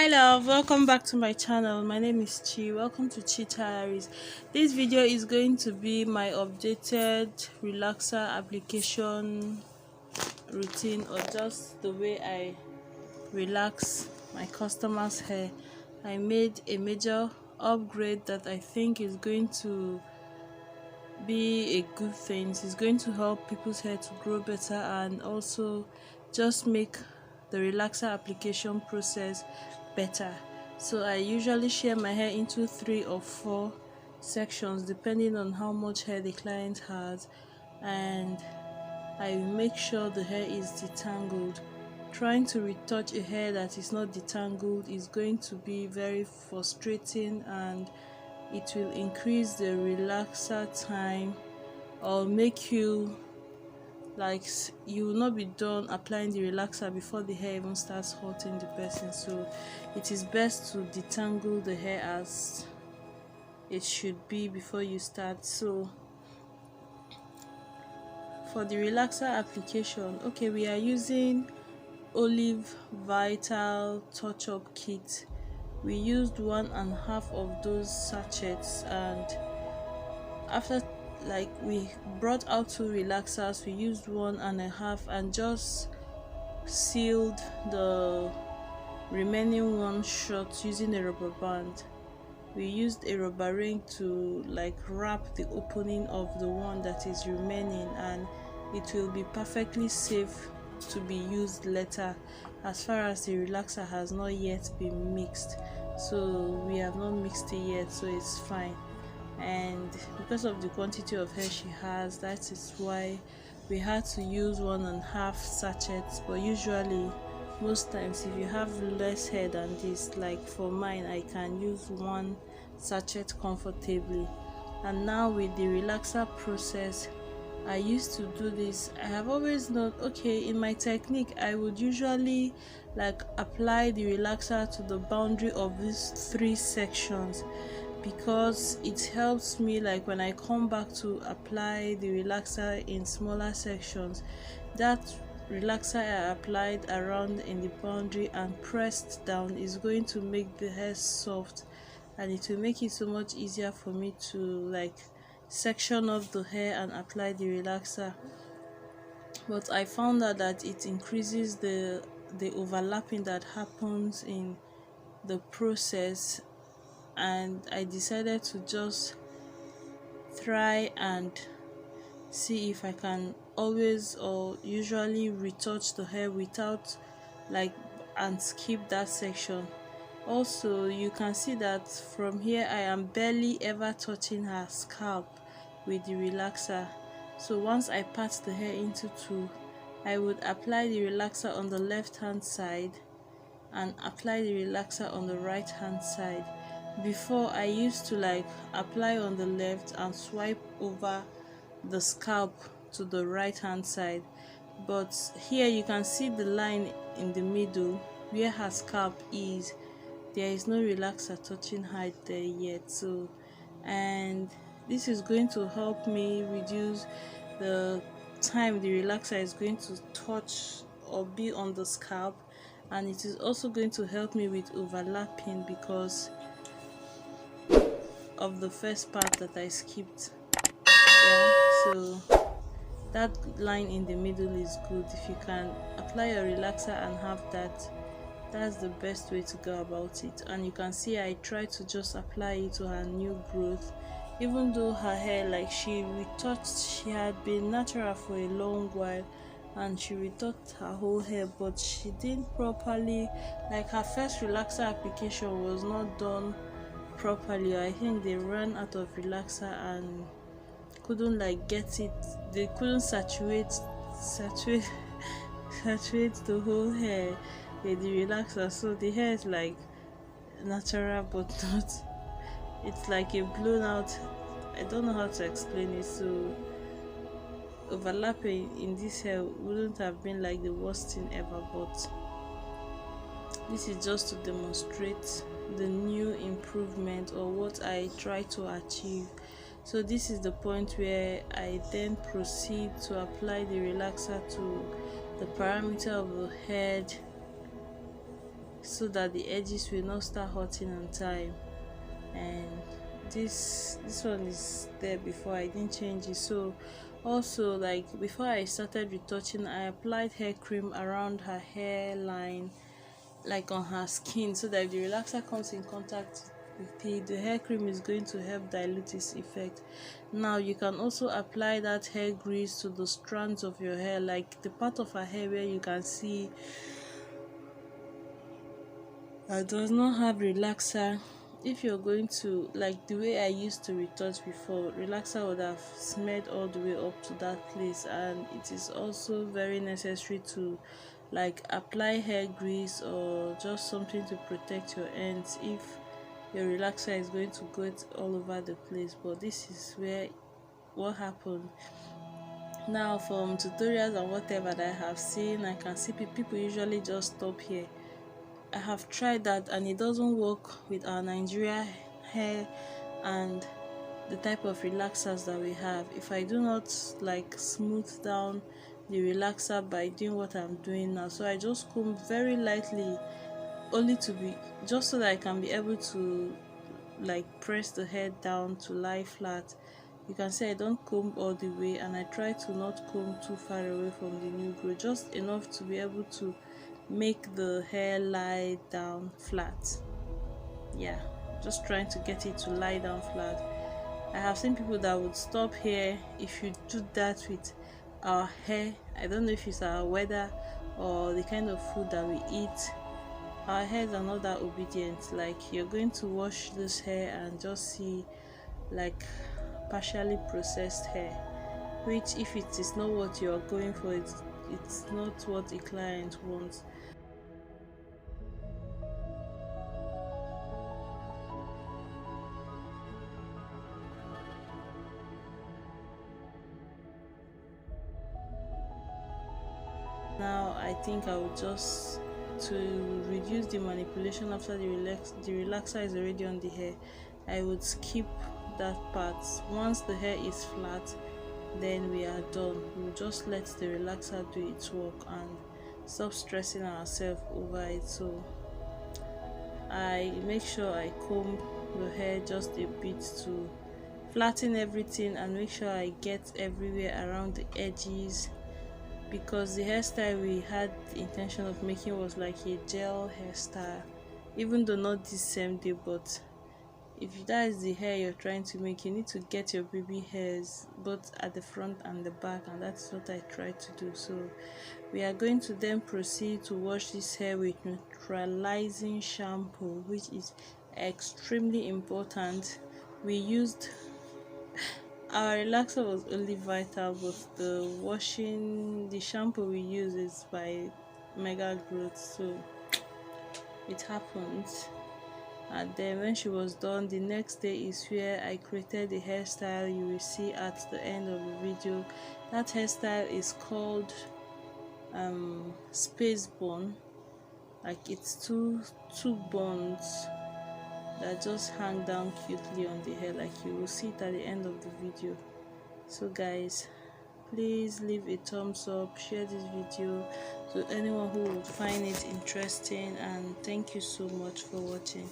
Hi love, welcome back to my channel. My name is Chi. Welcome to Chi Diaries. This video is going to be my updated relaxer application routine, or just the way I relax my customers' hair. I made a major upgrade that I think is going to be a good thing. It's going to help people's hair to grow better and also just make the relaxer application process better. So I usually share my hair into 3 or 4 sections depending on how much hair the client has, and I make sure the hair is detangled. Trying to retouch a hair that is not detangled is going to be very frustrating, and it will increase the relaxer time or make you like you will not be done applying the relaxer before the hair even starts hurting the person. So it is best to detangle the hair as it should be before you start. So for the relaxer application, okay, we are using Olive Vital Touch Up Kit. We used 1.5 of those sachets, and after we brought out 2 relaxers, we used 1.5 and just sealed the remaining 1 shot using a rubber band. We used a rubber ring to wrap the opening of the one that is remaining, and it will be perfectly safe to be used later, as far as the relaxer has not yet been mixed. So we have not mixed it yet, so it's fine. And because of the quantity of hair she has, that is why we had to use 1.5 sachets. But usually, most times, if you have less hair than this, like for mine, I can use 1 sachet comfortably. And now with the relaxer process, I used to do this. I have always known, okay, in my technique I would usually apply the relaxer to the boundary of these 3 sections, because it helps me when I come back to apply the relaxer in smaller sections. That relaxer I applied around in the boundary and pressed down is going to make the hair soft, and it will make it so much easier for me to section off the hair and apply the relaxer. But I found out that it increases the overlapping that happens in the process, and I decided to just try and see if I can always or usually retouch the hair without and skip that section. Also, you can see that from here I am barely ever touching her scalp with the relaxer. So once I part the hair into 2, I would apply the relaxer on the left hand side and apply the relaxer on the right hand side. Before, I used to apply on the left and swipe over the scalp to the right hand side, but here you can see the line in the middle where her scalp is. There is no relaxer touching her there yet. So, and this is going to help me reduce the time the relaxer is going to touch or be on the scalp, and it is also going to help me with overlapping because of the first part that I skipped. Yeah, so that line in the middle is good. If you can apply a relaxer and have that, that's the best way to go about it. And you can see I tried to just apply it to her new growth, even though her hair she retouched. She had been natural for a long while and she retouched her whole hair, but she didn't properly, her first relaxer application was not done properly. I think they ran out of relaxer and couldn't get it. They couldn't saturate saturate the whole hair with the relaxer, so the hair is natural but not, it's like a blown out, I don't know how to explain it. So overlapping in this hair wouldn't have been the worst thing ever, but this is just to demonstrate the new improvement or what I try to achieve. So this is the point where I then proceed to apply the relaxer to the perimeter of the head so that the edges will not start hurting on time. And this one is there before, I didn't change it. So also, like, before I started retouching, I applied hair cream around her hairline, like on her skin, so that if the relaxer comes in contact with it, the hair cream is going to help dilute its effect. Now you can also apply that hair grease to the strands of your hair, like the part of her hair where you can see does not have relaxer. If you're going to, like the way I used to retouch before, relaxer would have smeared all the way up to that place, and it is also very necessary to like apply hair grease or just something to protect your ends if your relaxer is going to go all over the place. But this is where what happened. Now from tutorials and whatever that I have seen, I can see people usually just stop here. I have tried that and it doesn't work with our Nigeria hair and the type of relaxers that we have. If I do not like smooth down the relaxer by doing what I'm doing now, so I just comb very lightly, only to be just so that I can be able to like press the head down to lie flat. You can see I don't comb all the way, and I try to not comb too far away from the new growth, just enough to be able to make the hair lie down flat. Yeah, just trying to get it to lie down flat. I have seen people that would stop here. If you do that with our hair, I don't know if it's our weather or the kind of food that we eat, our hairs are not that obedient. Like, you're going to wash this hair and just see like partially processed hair, which if it is not what you are going for, it's not what a client wants. Now I think I will just, to reduce the manipulation after the relaxer is already on the hair, I would skip that part. Once the hair is flat, then we are done. We'll just let the relaxer do its work and stop stressing ourselves over it. So I make sure I comb the hair just a bit to flatten everything and make sure I get everywhere around the edges, because the hairstyle we had the intention of making was like a gel hairstyle, even though not this same day. But if that is the hair you're trying to make, you need to get your baby hairs both at the front and the back, and that's what I try to do. So we are going to then proceed to wash this hair with neutralizing shampoo, which is extremely important. We used, our relaxer was only vital, but the shampoo we use is by Mega Growth, so it happens. And then when she was done, the next day is where I created the hairstyle you will see at the end of the video. That hairstyle is called space bun. Like, it's two buns that just hang down cutely on the hair, like you will see it at the end of the video. So guys, please leave a thumbs up, share this video to anyone who would find it interesting, and thank you so much for watching.